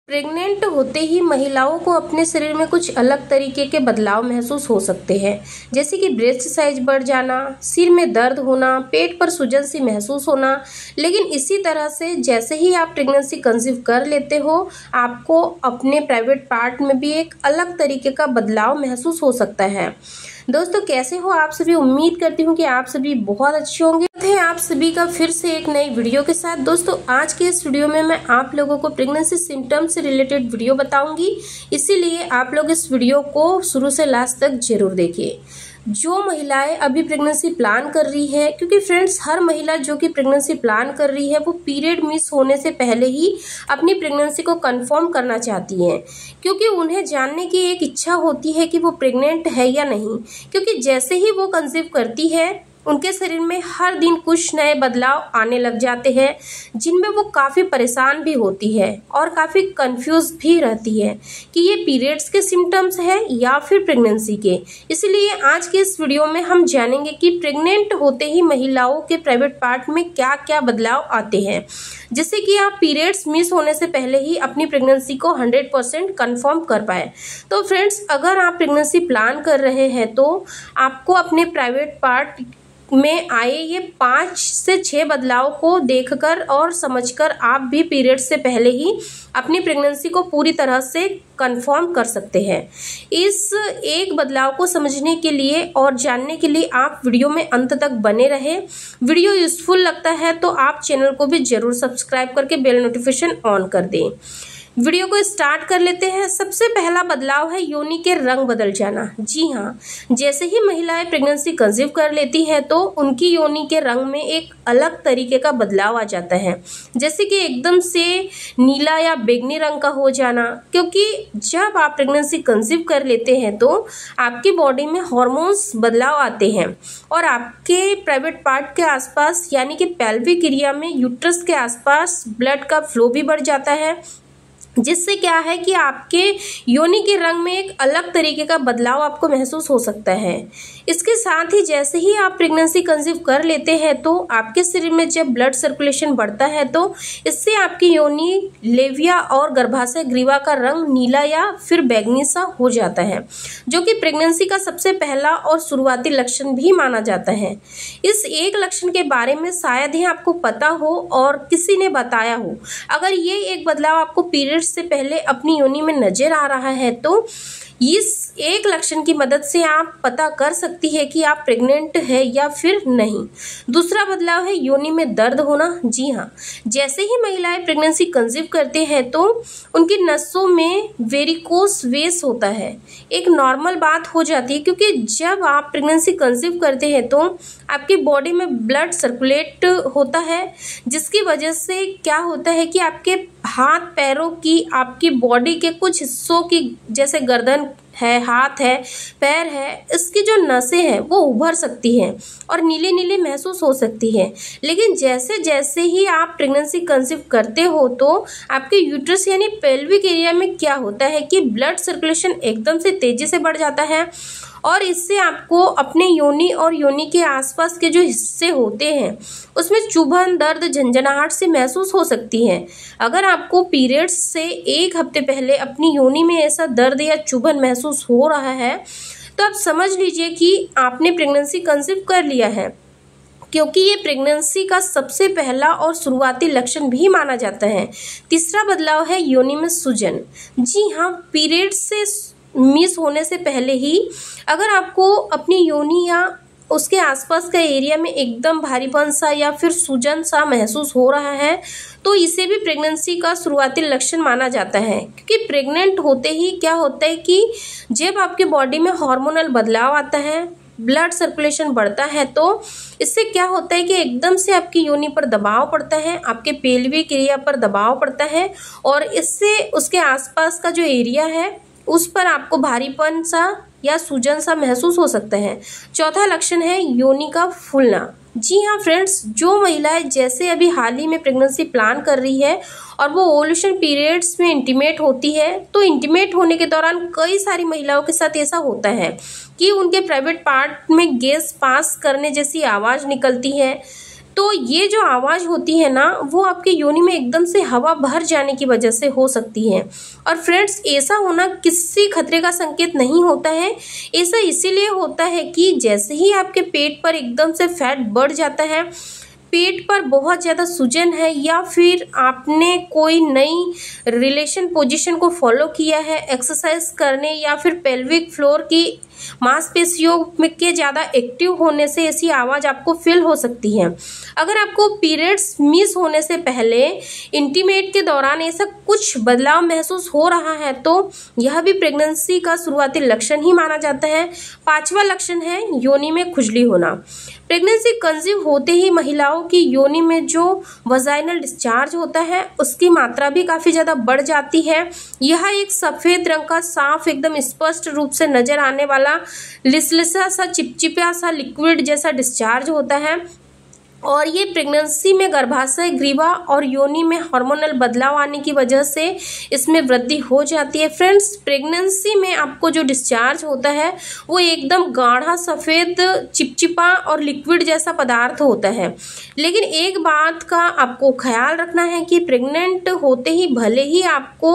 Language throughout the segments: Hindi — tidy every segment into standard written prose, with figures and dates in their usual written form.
प्रेग्नेंट होते ही महिलाओं को अपने शरीर में कुछ अलग तरीके के बदलाव महसूस हो सकते हैं, जैसे कि ब्रेस्ट साइज बढ़ जाना, सिर में दर्द होना, पेट पर सूजन सी महसूस होना। लेकिन इसी तरह से जैसे ही आप प्रेगनेंसी कंसीव कर लेते हो, आपको अपने प्राइवेट पार्ट में भी एक अलग तरीके का बदलाव महसूस हो सकता है। दोस्तों, कैसे हो आप सभी? उम्मीद करती हूँ कि आप सभी बहुत अच्छे होंगे। आप सभी का फिर से एक नई वीडियो के साथ। दोस्तों, आज के इस वीडियो में मैं आप लोगों को प्रेगनेंसी सिम्टम्स से रिलेटेड वीडियो बताऊंगी, इसीलिए आप लोग इस वीडियो को शुरू से लास्ट तक जरूर देखिए। जो महिलाएं अभी प्रेगनेंसी प्लान कर रही है, क्योंकि फ्रेंड्स हर महिला जो कि प्रेगनेंसी प्लान कर रही है वो पीरियड मिस होने से पहले ही अपनी प्रेगनेंसी को कंफर्म करना चाहती हैं, क्योंकि उन्हें जानने की एक इच्छा होती है कि वो प्रेग्नेंट है या नहीं। क्योंकि जैसे ही वो कंसीव करती है, उनके शरीर में हर दिन कुछ नए बदलाव आने लग जाते हैं, जिनमें वो काफ़ी परेशान भी होती है और काफ़ी कंफ्यूज भी रहती है कि ये पीरियड्स के सिम्टम्स है या फिर प्रेगनेंसी के। इसलिए आज के इस वीडियो में हम जानेंगे कि प्रेग्नेंट होते ही महिलाओं के प्राइवेट पार्ट में क्या क्या बदलाव आते हैं, जिससे कि आप पीरियड्स मिस होने से पहले ही अपनी प्रेगनेंसी को 100% कंफर्म कर पाए। तो फ्रेंड्स, अगर आप प्रेगनेंसी प्लान कर रहे हैं तो आपको अपने प्राइवेट पार्ट में आए ये 5 से 6 बदलाव को देखकर और समझकर आप भी पीरियड से पहले ही अपनी प्रेगनेंसी को पूरी तरह से कंफर्म कर सकते हैं। इस एक बदलाव को समझने के लिए और जानने के लिए आप वीडियो में अंत तक बने रहे। वीडियो यूजफुल लगता है तो आप चैनल को भी जरूर सब्सक्राइब करके बेल नोटिफिकेशन ऑन कर दें। वीडियो को स्टार्ट कर लेते हैं। सबसे पहला बदलाव है योनि के रंग बदल जाना। जी हाँ, जैसे ही महिलाएं प्रेगनेंसी कंसीव कर लेती है तो उनकी योनि के रंग में एक अलग तरीके का बदलाव आ जाता है, जैसे कि एकदम से नीला या बैंगनी रंग का हो जाना। क्योंकि जब आप प्रेगनेंसी कंसीव कर लेते हैं तो आपकी बॉडी में हॉर्मोन्स बदलाव आते हैं और आपके प्राइवेट पार्ट के आसपास यानी कि पेल्विक एरिया में यूट्रस के आसपास ब्लड का फ्लो भी बढ़ जाता है, जिससे क्या है कि आपके योनि के रंग में एक अलग तरीके का बदलाव आपको महसूस हो सकता है। इसके साथ ही जैसे ही आप प्रेगनेंसी कंसीव कर लेते हैं तो आपके शरीर में जब ब्लड सर्कुलेशन बढ़ता है तो इससे आपकी योनि, लेविया और गर्भाशय ग्रीवा का रंग नीला या फिर बैंगनी सा हो जाता है, जो कि प्रेगनेंसी का सबसे पहला और शुरुआती लक्षण भी माना जाता है। इस एक लक्षण के बारे में शायद ही आपको पता हो और किसी ने बताया हो। अगर ये एक बदलाव आपको पीरियड से पहले अपनी योनि में नजर आ रहा है तो इस एक लक्षण की मदद से आप पता कर सकती है कि आप प्रेग्नेंट है या फिर नहीं। दूसरा बदलाव है योनि में दर्द होना। जी हाँ, जैसे ही महिलाएं प्रेगनेंसी कंसीव करते हैं तो उनकी नसों में वेरिकोस वेस होता है। एक नॉर्मल बात हो जाती है, क्योंकि जब आप प्रेगनेंसी कंसीव करते हैं तो आपकी बॉडी में ब्लड सर्कुलेट होता है, जिसकी वजह से क्या होता है कि आपके हाथ पैरों की, आपकी बॉडी के कुछ हिस्सों की, जैसे गर्दन है, हाथ है, पैर है, इसकी जो नसें हैं वो उभर सकती हैं और नीली नीली महसूस हो सकती है। लेकिन जैसे जैसे ही आप प्रेगनेंसी कंसीव करते हो तो आपके यूट्रस यानी पेल्विक एरिया में क्या होता है कि ब्लड सर्कुलेशन एकदम से तेजी से बढ़ जाता है और इससे आपको अपने योनि और योनि के आसपास के जो हिस्से होते हैं उसमें चुभन, दर्द, झंझनाहट से महसूस हो सकती है। अगर आपको पीरियड्स से 1 हफ्ते पहले अपनी योनि में ऐसा दर्द या चुभन महसूस हो रहा है तो आप समझ लीजिए कि आपने प्रेगनेंसी कंसीव कर लिया है, क्योंकि ये प्रेगनेंसी का सबसे पहला और शुरुआती लक्षण भी माना जाता है। तीसरा बदलाव है योनि में सूजन। जी हाँ, पीरियड्स से मिस होने से पहले ही अगर आपको अपनी योनि या उसके आसपास का एरिया में एकदम भारीपन सा या फिर सूजन सा महसूस हो रहा है तो इसे भी प्रेगनेंसी का शुरुआती लक्षण माना जाता है। क्योंकि प्रेग्नेंट होते ही क्या होता है कि जब आपके बॉडी में हार्मोनल बदलाव आता है, ब्लड सर्कुलेशन बढ़ता है, तो इससे क्या होता है कि एकदम से आपकी योनि पर दबाव पड़ता है, आपके पेल्विक एरिया पर दबाव पड़ता है और इससे उसके आसपास का जो एरिया है उस पर आपको भारीपन सा या सूजन सा महसूस हो सकता है। चौथा लक्षण है योनि का फूलना। जी हाँ फ्रेंड्स, जो महिलाएं जैसे अभी हाल ही में प्रेगनेंसी प्लान कर रही है और वो ओव्यूलेशन पीरियड्स में इंटीमेट होती है, तो इंटीमेट होने के दौरान कई सारी महिलाओं के साथ ऐसा होता है कि उनके प्राइवेट पार्ट में गैस पास करने जैसी आवाज़ निकलती है। तो ये जो आवाज़ होती है ना, वो आपके योनि में एकदम से हवा भर जाने की वजह से हो सकती है। और फ्रेंड्स, ऐसा होना किसी खतरे का संकेत नहीं होता है। ऐसा इसीलिए होता है कि जैसे ही आपके पेट पर एकदम से फैट बढ़ जाता है, पेट पर बहुत ज़्यादा सूजन है, या फिर आपने कोई नई रिलेशन पोजीशन को फॉलो किया है एक्सरसाइज करने, या फिर पेल्विक फ्लोर की मांसपेशियों में के ज़्यादा एक्टिव होने से ऐसी आवाज़ आपको फील हो सकती है। अगर आपको पीरियड्स मिस होने से पहले इंटीमेट के दौरान ऐसा कुछ बदलाव महसूस हो रहा है, तो यह भी प्रेगनेंसी का शुरुआती लक्षण ही माना जाता है। 5वां लक्षण है योनि में खुजली होना। प्रेगनेंसी कंसीव होते ही महिलाओं की योनि में जो वजाइनल डिस्चार्ज होता है, उसकी मात्रा भी काफ़ी ज़्यादा बढ़ जाती है। यह एक सफ़ेद रंग का साफ, एकदम स्पष्ट रूप से नजर आने वाला लिसलिसा सा, चिपचिपा सा लिक्विड जैसा डिस्चार्ज होता है। और ये प्रेगनेंसी में गर्भाशय, ग्रीवा और योनि में हार्मोनल बदलाव आने की वजह से इसमें वृद्धि हो जाती है। फ्रेंड्स, प्रेगनेंसी में आपको जो डिस्चार्ज होता है वो एकदम गाढ़ा सफ़ेद, चिपचिपा और लिक्विड जैसा पदार्थ होता है। लेकिन एक बात का आपको ख्याल रखना है कि प्रेग्नेंट होते ही भले ही आपको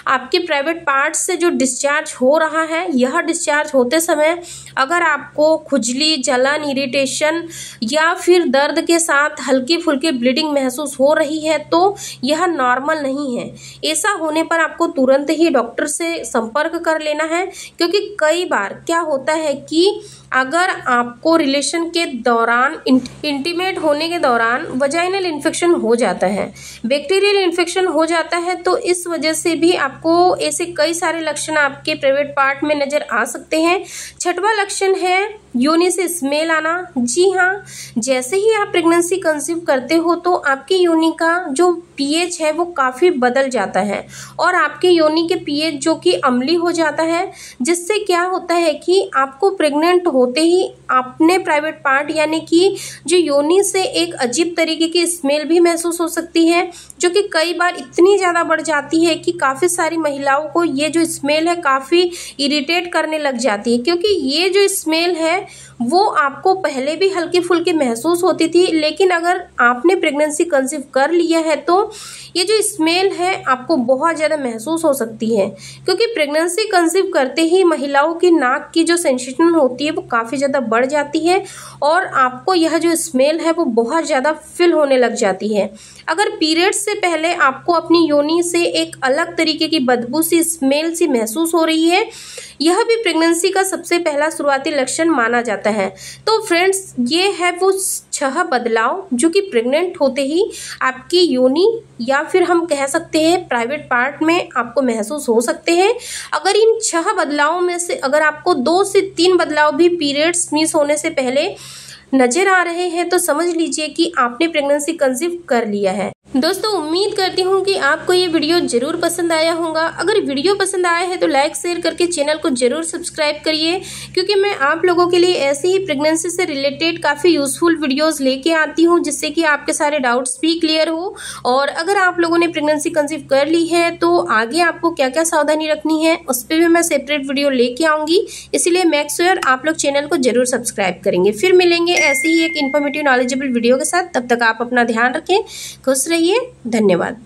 आपके प्राइवेट पार्ट से जो डिस्चार्ज हो रहा है, यह डिस्चार्ज होते समय अगर आपको खुजली, जलन, इरिटेशन या फिर दर्द के साथ हल्की फुल्की ब्लीडिंग महसूस हो रही है, तो यह नॉर्मल नहीं है। ऐसा होने पर आपको तुरंत ही डॉक्टर से संपर्क कर लेना है, क्योंकि कई बार क्या होता है कि अगर आपको रिलेशन के दौरान, इंटीमेट होने के दौरान वजाइनल इन्फेक्शन हो जाता है, बैक्टीरियल इन्फेक्शन हो जाता है, तो इस वजह से भी आपको ऐसे कई सारे लक्षण आपके प्राइवेट पार्ट में नज़र आ सकते हैं। 6वां लक्षण है योनि से स्मेल आना। जी हाँ, जैसे ही आप प्रेगनेंसी कंसीव करते हो तो आपकी योनि का जो पीएच है वो काफ़ी बदल जाता है, और आपके योनि के पीएच जो कि अम्लीय हो जाता है, जिससे क्या होता है कि आपको प्रेग्नेंट होते ही अपने प्राइवेट पार्ट यानी कि जो योनि से एक अजीब तरीके की स्मेल भी महसूस हो सकती है, जो कि कई बार इतनी ज़्यादा बढ़ जाती है कि काफ़ी सारी महिलाओं को ये जो स्मेल है काफ़ी इरिटेट करने लग जाती है। क्योंकि ये जो स्मेल है वो आपको पहले भी हल्की फुल्की महसूस होती थी, लेकिन अगर आपने प्रेगनेंसी कंसीव कर लिया है तो ये जो स्मेल है आपको बहुत ज़्यादा महसूस हो सकती है। क्योंकि प्रेगनेंसी कंसीव करते ही महिलाओं की नाक की जो सेंसेशन होती है वो काफ़ी ज़्यादा बढ़ जाती है, और आपको यह जो स्मेल है वो बहुत ज़्यादा फील होने लग जाती है। अगर पीरियड्स से पहले आपको अपनी योनि से एक अलग तरीके की बदबू सी, स्मेल सी महसूस हो रही है, यह भी प्रेगनेंसी का सबसे पहला शुरुआती लक्षण माना जाता है। तो फ्रेंड्स, ये है वो 6 बदलाव जो कि प्रेग्नेंट होते ही आपकी योनि या फिर हम कह सकते हैं प्राइवेट पार्ट में आपको महसूस हो सकते हैं। अगर इन 6 बदलावों में से अगर आपको 2 से 3 बदलाव भी पीरियड्स मिस होने से पहले नजर आ रहे हैं, तो समझ लीजिए कि आपने प्रेगनेंसी कंसीव कर लिया है। दोस्तों, उम्मीद करती हूँ कि आपको ये वीडियो जरूर पसंद आया होगा। अगर वीडियो पसंद आया है तो लाइक शेयर करके चैनल को जरूर सब्सक्राइब करिए, क्योंकि मैं आप लोगों के लिए ऐसे ही प्रेगनेंसी से रिलेटेड काफ़ी यूजफुल वीडियोस लेके आती हूँ, जिससे कि आपके सारे डाउट्स भी क्लियर हो। और अगर आप लोगों ने प्रेगनेंसी कंसीव कर ली है तो आगे आपको क्या क्या सावधानी रखनी है उस पर भी मैं सेपरेट वीडियो लेके आऊँगी, इसीलिए मेक श्योर आप लोग चैनल को जरूर सब्सक्राइब करेंगे। फिर मिलेंगे ऐसे ही एक इन्फॉर्मेटिव नॉलेजेबल वीडियो के साथ। तब तक आप अपना ध्यान रखें, खुश रहिए। धन्यवाद।